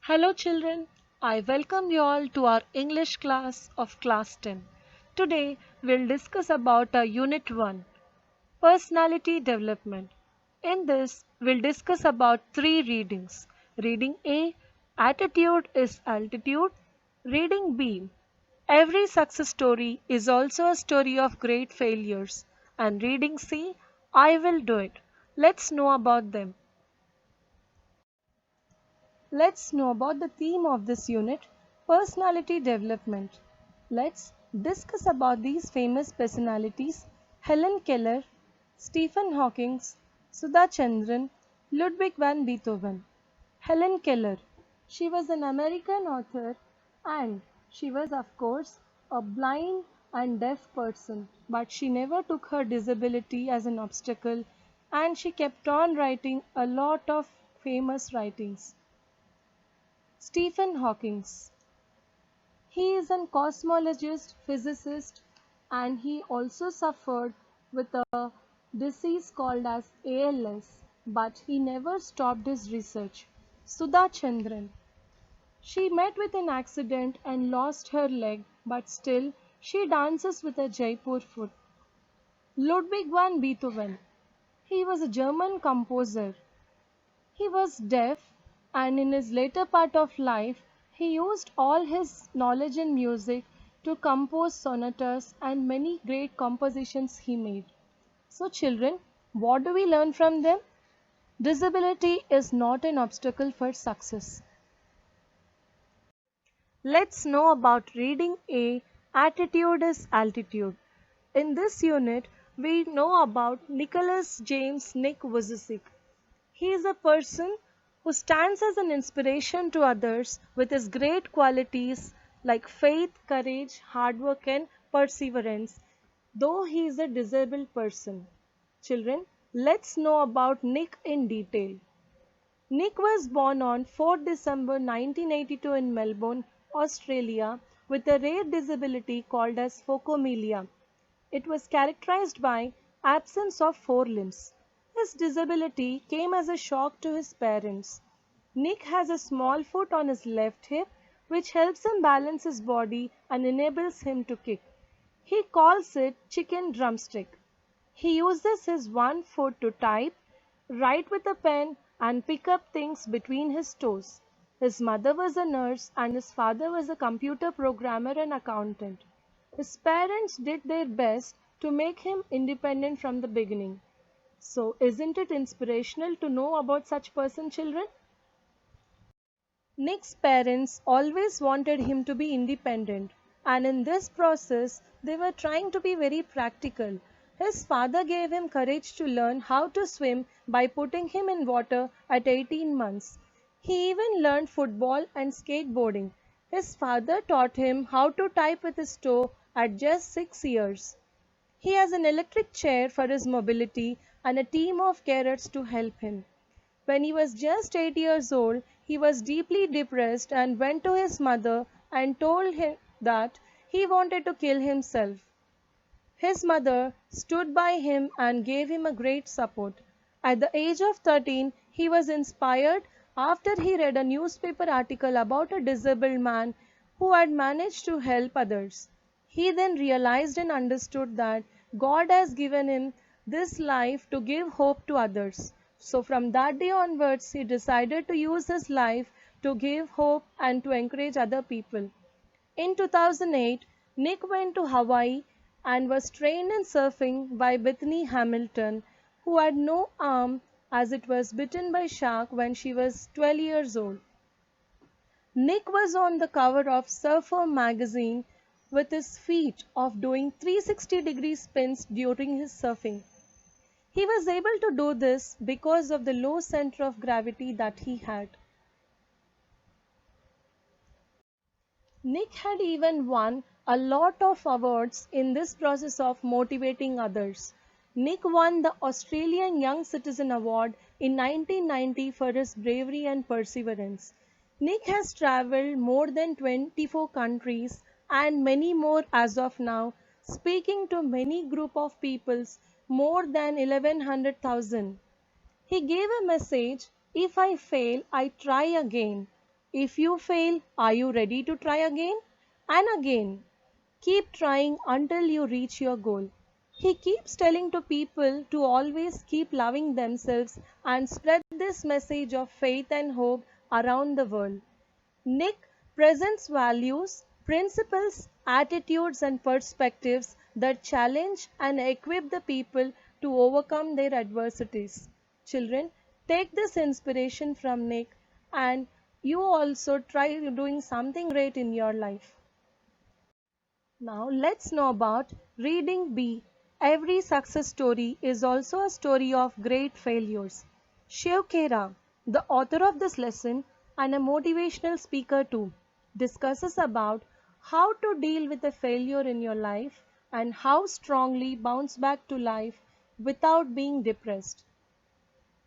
Hello children, I welcome you all to our English class of class 10. Today we'll discuss about our unit 1, personality development. In this we'll discuss about three readings. Reading A, attitude is altitude. Reading B, every success story is also a story of great failures. And reading C, I will do it. Let's know about them. Let's know about the theme of this unit, personality development. Let's discuss about these famous personalities: Helen Keller, Stephen Hawking, Sudha Chandran, Ludwig van Beethoven. Helen Keller. She was an American author and she was, of course, a blind and deaf person, but she never took her disability as an obstacle and she kept on writing a lot of famous writings. Stephen Hawking. He is a cosmologist, physicist, and he also suffered with a disease called as ALS, but he never stopped his research. Sudha Chandran. She met with an accident and lost her leg, but still she dances with a Jaipur foot. Ludwig van Beethoven. He was a German composer. He was deaf, and in his later part of life, he used all his knowledge in music to compose sonatas and many great compositions he made. So, children, what do we learn from them? Disability is not an obstacle for success. Let's know about reading A, attitude is altitude. In this unit, we know about Nicholas James Nick Vujicic. He is a person who stands as an inspiration to others with his great qualities like faith, courage, hard work, and perseverance, though he is a disabled person. Children, let's know about Nick in detail. Nick was born on 4 December 1982 in Melbourne, Australia, with a rare disability called as phocomelia. It was characterized by absence of four limbs. His disability came as a shock to his parents. Nick has a small foot on his left hip which helps him balance his body and enables him to kick. He calls it chicken drumstick. He uses his one foot to type, write with a pen, and pick up things between his toes. His mother was a nurse and his father was a computer programmer and accountant. His parents did their best to make him independent from the beginning. So, isn't it inspirational to know about such person, children? Nick's parents always wanted him to be independent, and in this process, they were trying to be very practical. His father gave him courage to learn how to swim by putting him in water at 18 months. He even learned football and skateboarding. His father taught him how to type with his toe at just 6 years. He has an electric chair for his mobility and a team of carers to help him. When he was just 8 years old, he was deeply depressed and went to his mother and told him that he wanted to kill himself. His mother stood by him and gave him a great support. At the age of 13, he was inspired after he read a newspaper article about a disabled man who had managed to help others. He then realized and understood that God has given him this life to give hope to others. So from that day onwards, he decided to use his life to give hope and to encourage other people. In 2008, Nick went to Hawaii and was trained in surfing by Bethany Hamilton, who had no arm as it was bitten by shark when she was 12 years old. Nick was on the cover of Surfer magazine with his feat of doing 360-degree spins during his surfing. He was able to do this because of the low center of gravity that he had. Nick had even won a lot of awards in this process of motivating others. Nick won the Australian Young Citizen Award in 1990 for his bravery and perseverance. Nick has traveled more than 24 countries and many more as of now, speaking to many group of peoples, more than 1100,000. He gave a message: if I fail, I try again. If you fail, are you ready to try again? And again. Keep trying until you reach your goal. He keeps telling to people to always keep loving themselves and spread this message of faith and hope around the world. Nick presents values, principles, attitudes, and perspectives that challenge and equip the people to overcome their adversities. Children, take this inspiration from Nick and you also try doing something great in your life. Now let's know about reading B. Every success story is also a story of great failures. Shiv Khera, the author of this lesson and a motivational speaker too, discusses about how to deal with a failure in your life and how strongly bounce back to life without being depressed.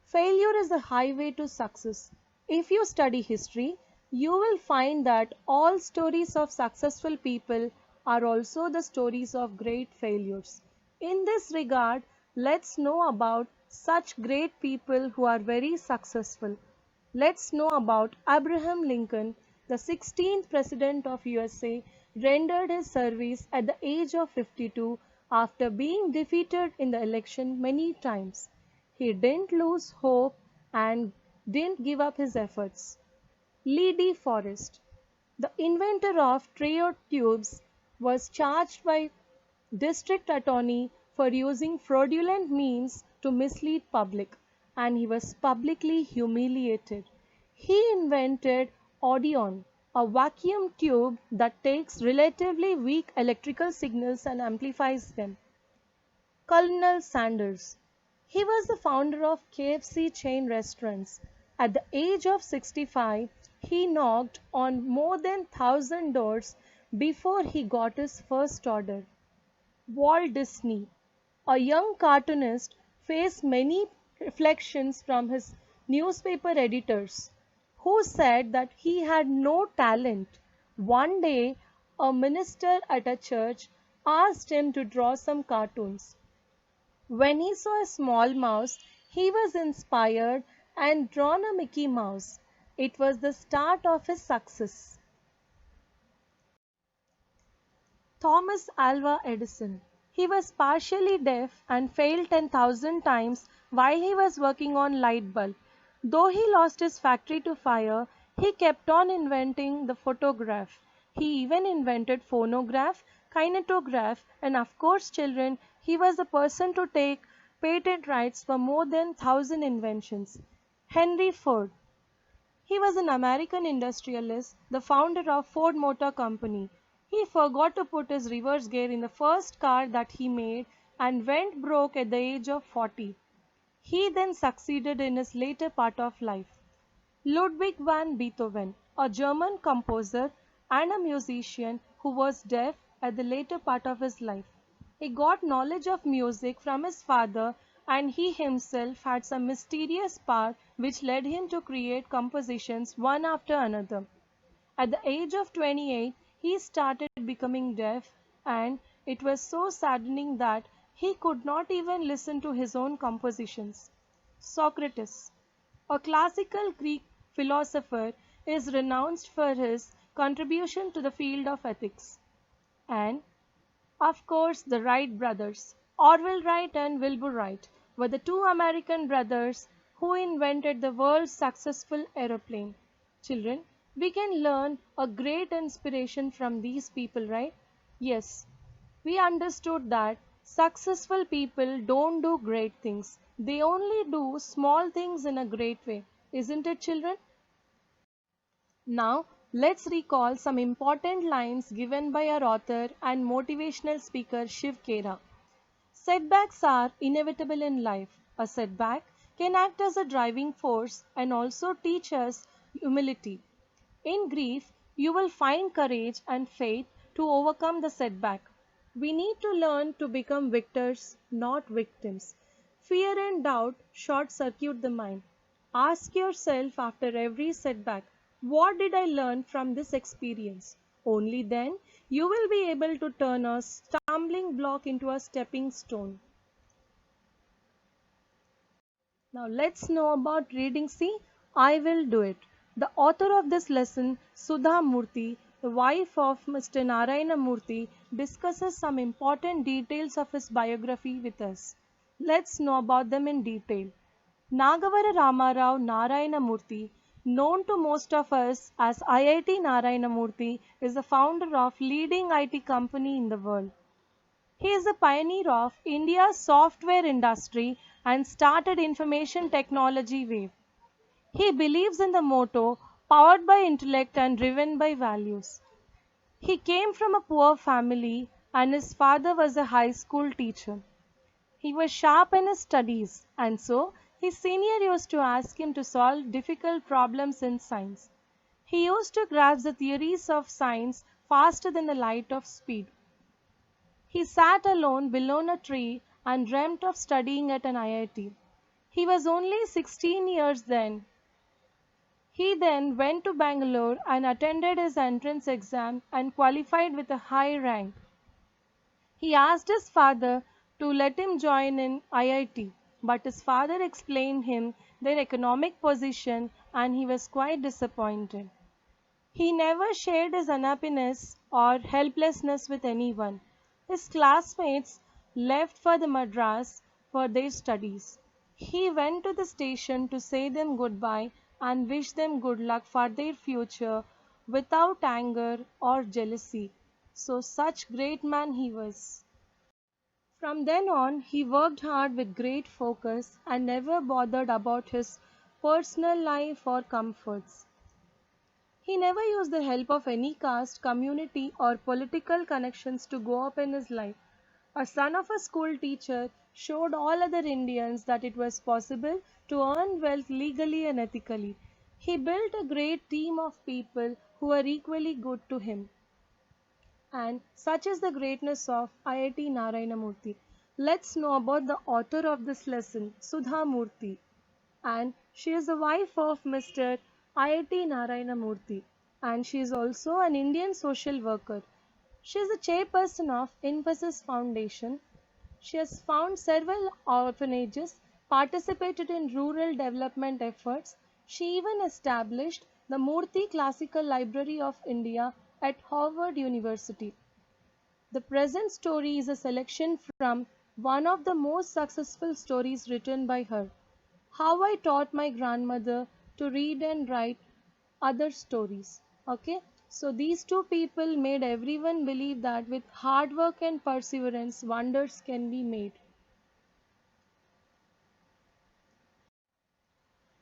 Failure is the highway to success. If you study history, you will find that all stories of successful people are also the stories of great failures. In this regard, let's know about such great people who are very successful. Let's know about Abraham Lincoln, the 16th President of USA, rendered his service at the age of 52 after being defeated in the election many times. He didn't lose hope and didn't give up his efforts. Lee D. Forrest, the inventor of Triode tubes, was charged by district attorney for using fraudulent means to mislead public, and he was publicly humiliated. He invented Audion, a vacuum tube that takes relatively weak electrical signals and amplifies them. Colonel Sanders. He was the founder of KFC chain restaurants. At the age of 65, he knocked on more than 1,000 doors before he got his first order. Walt Disney, a young cartoonist, faced many reflections from his newspaper editors, who said that he had no talent. One day, a minister at a church asked him to draw some cartoons. When he saw a small mouse, he was inspired and drawn a Mickey Mouse. It was the start of his success. Thomas Alva Edison. He was partially deaf and failed 10,000 times while he was working on light bulb. Though he lost his factory to fire, he kept on inventing the photograph. He even invented phonograph, kinetograph, and of course children, he was the person to take patent rights for more than 1,000 inventions. Henry Ford. He was an American industrialist, the founder of Ford Motor Company. He forgot to put his reverse gear in the first car that he made and went broke at the age of 40. He then succeeded in his later part of life. Ludwig van Beethoven, a German composer and a musician who was deaf at the later part of his life. He got knowledge of music from his father and he himself had some mysterious power which led him to create compositions one after another. At the age of 28, he started becoming deaf and it was so saddening that he could not even listen to his own compositions. Socrates, a classical Greek philosopher, is renowned for his contribution to the field of ethics. And, of course, the Wright brothers, Orville Wright and Wilbur Wright, were the two American brothers who invented the world's successful aeroplane. Children, we can learn a great inspiration from these people, right? Yes, we understood that successful people don't do great things. They only do small things in a great way. Isn't it, children? Now, let's recall some important lines given by our author and motivational speaker Shiv Khera. Setbacks are inevitable in life. A setback can act as a driving force and also teach us humility. In grief, you will find courage and faith to overcome the setback. We need to learn to become victors, not victims. Fear and doubt short circuit the mind. Ask yourself after every setback, what did I learn from this experience? Only then you will be able to turn a stumbling block into a stepping stone. Now let's know about reading C. I will do it. The author of this lesson, Sudha Murthy, the wife of Mr. Narayana Murthy, discusses some important details of his biography with us. Let's know about them in detail. Nagavara Ramarao Narayana Murthy, known to most of us as IIT Narayana Murthy, is the founder of leading IT company in the world. He is a pioneer of India's software industry and started information technology wave. He believes in the motto powered by intellect and driven by values. He came from a poor family and his father was a high school teacher. He was sharp in his studies and so his senior used to ask him to solve difficult problems in science. He used to grasp the theories of science faster than the light of speed. He sat alone below a tree and dreamt of studying at an IIT. He was only 16 years then. He then went to Bangalore and attended his entrance exam and qualified with a high rank. He asked his father to let him join in IIT, but his father explained him their economic position and he was quite disappointed. He never shared his unhappiness or helplessness with anyone. His classmates left for the Madras for their studies. He went to the station to say them goodbye and wish them good luck for their future without anger or jealousy. So such great man he was. From then on, he worked hard with great focus and never bothered about his personal life or comforts. He never used the help of any caste, community, or political connections to go up in his life. A son of a school teacher showed all other Indians that it was possible to earn wealth legally and ethically. He built a great team of people who were equally good to him. And such is the greatness of IIT Narayana Murthy. Let's know about the author of this lesson, Sudha Murthy, and she is the wife of Mr. IIT Narayana Murthy, and she is also an Indian social worker. She is the chairperson of Infosys Foundation. She has found several orphanages, participated in rural development efforts. She even established the Murthy Classical Library of India at Harvard University. The present story is a selection from one of the most successful stories written by her. How I Taught My Grandmother to Read and Write Other Stories. Okay, so these two people made everyone believe that with hard work and perseverance, wonders can be made.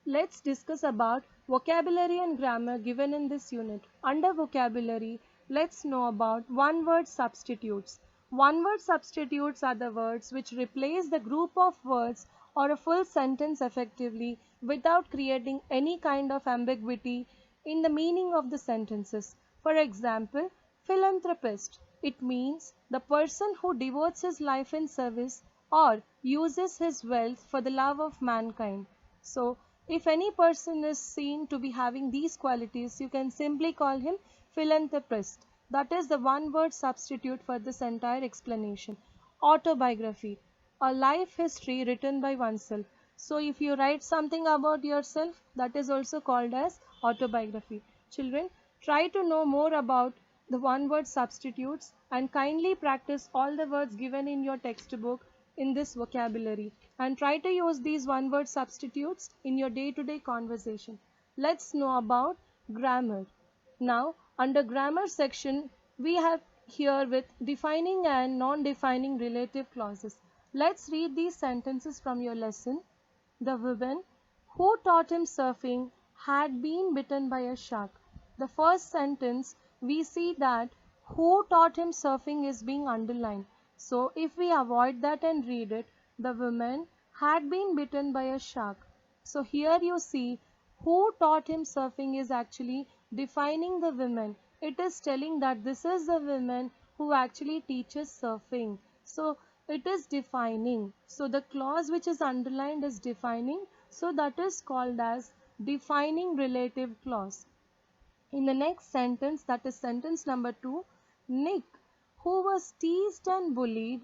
Let's discuss about vocabulary and grammar given in this unit. Under vocabulary, let's know about one-word substitutes. One-word substitutes are the words which replace the group of words or a full sentence effectively without creating any kind of ambiguity in the meaning of the sentences. For example, philanthropist. It means the person who devotes his life in service or uses his wealth for the love of mankind. So, if any person is seen to be having these qualities, you can simply call him philanthropist. That is the one word substitute for this entire explanation. Autobiography, a life history written by oneself. So, if you write something about yourself, that is also called as autobiography. Children, try to know more about the one word substitutes and kindly practice all the words given in your textbook in this vocabulary and try to use these one word substitutes in your day to day conversation. Let's know about grammar. Now, under grammar section, we have here with defining and non-defining relative clauses. Let's read these sentences from your lesson. The woman who taught him surfing had been bitten by a shark. The first sentence, we see that who taught him surfing is being underlined. So, if we avoid that and read it, the woman had been bitten by a shark. So, here you see who taught him surfing is actually defining the woman. It is telling that this is the woman who actually teaches surfing. So, it is defining. So, the clause which is underlined is defining. So, that is called as defining relative clause. In the next sentence, that is sentence number 2, Nick, who was teased and bullied,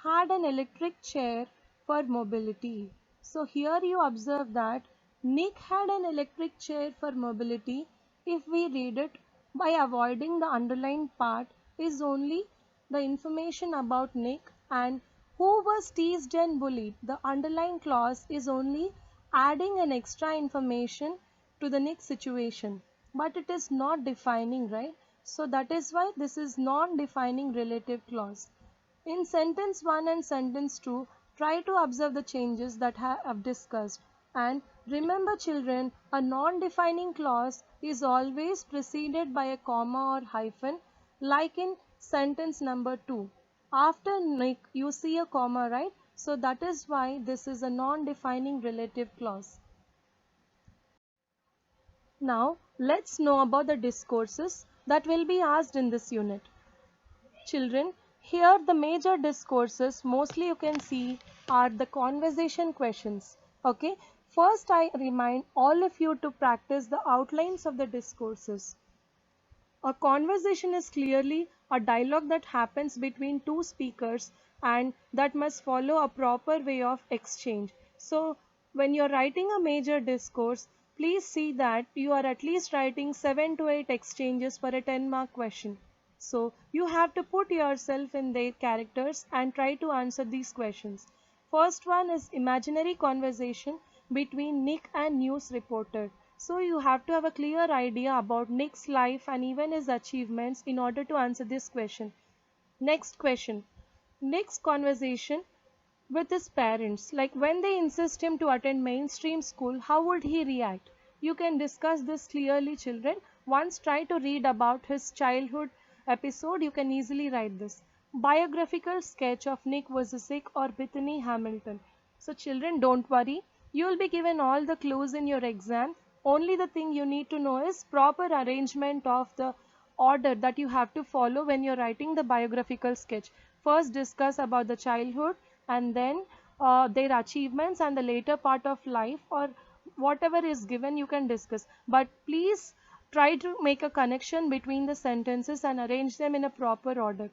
had an electric chair for mobility. So here you observe that Nick had an electric chair for mobility. If we read it, by avoiding the underlined part is only the information about Nick and who was teased and bullied. The underlined clause is only adding an extra information to the Nick situation, but it is not defining, right? So that is why this is non-defining relative clause. In sentence 1 and sentence 2, try to observe the changes that I have discussed. And remember children, a non-defining clause is always preceded by a comma or hyphen, like in sentence number 2. After Nick, you see a comma, right? So that is why this is a non-defining relative clause. Now, let's know about the discourses that will be asked in this unit. Children, here the major discourses mostly you can see are the conversation questions. Okay, first I remind all of you to practice the outlines of the discourses. A conversation is clearly a dialogue that happens between two speakers and that must follow a proper way of exchange. So, when you're writing a major discourse, please see that you are at least writing 7 to 8 exchanges for a 10-mark question. So, you have to put yourself in their characters and try to answer these questions. First one is imaginary conversation between Nick and news reporter. So you have to have a clear idea about Nick's life and even his achievements in order to answer this question. Next question. Nick's conversation with his parents, like when they insist him to attend mainstream school, how would he react? You can discuss this clearly children. Once try to read about his childhood episode, you can easily write this. Biographical sketch of Nick Vujicic or Bethany Hamilton. So children, don't worry. You will be given all the clues in your exam. Only the thing you need to know is proper arrangement of the order that you have to follow when you're writing the biographical sketch. First discuss about the childhood and then their achievements and the later part of life or whatever is given you can discuss. But please try to make a connection between the sentences and arrange them in a proper order.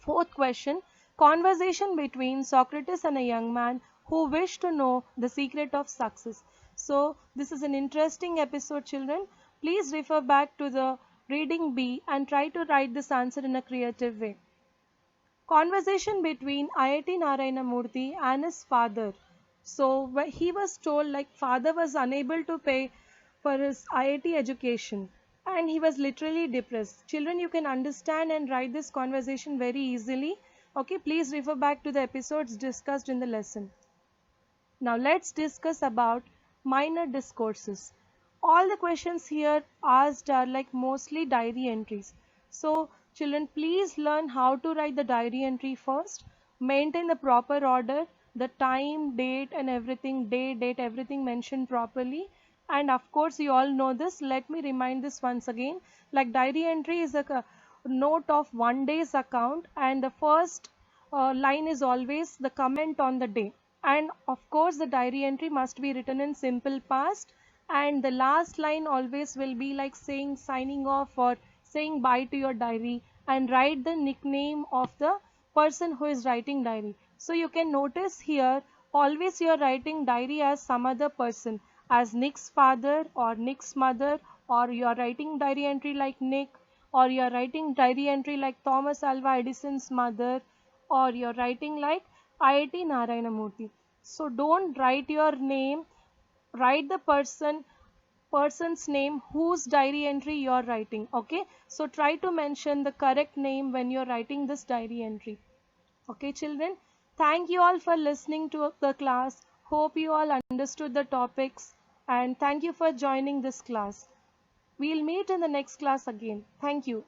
Fourth question, conversation between Socrates and a young man who wished to know the secret of success. So, this is an interesting episode, children. Please refer back to the reading B and try to write this answer in a creative way. Conversation between IIT Narayana Murthy and his father. So, he was told like father was unable to pay for his IIT education and he was literally depressed. Children, you can understand and write this conversation very easily. Okay, please refer back to the episodes discussed in the lesson. Now let's discuss about minor discourses. All the questions here asked are like mostly diary entries. So children, please learn how to write the diary entry first. Maintain the proper order, the time, date and everything, day, date, everything mentioned properly. And of course you all know this. Let me remind this once again. Like diary entry is a note of one day's account and the first line is always the comment on the day. And of course the diary entry must be written in simple past and the last line always will be like saying signing off or saying bye to your diary and write the nickname of the person who is writing diary. So you can notice here always you are writing diary as some other person as Nick's father or Nick's mother or you are writing diary entry like Nick or you are writing diary entry like Thomas Alva Edison's mother or you're writing like IIT Narayana Murthy. So don't write your name, write the person's name whose diary entry you're writing. Okay, so try to mention the correct name when you're writing this diary entry. Okay children, thank you all for listening to the class. Hope you all understood the topics and thank you for joining this class. We'll meet in the next class again. Thank you.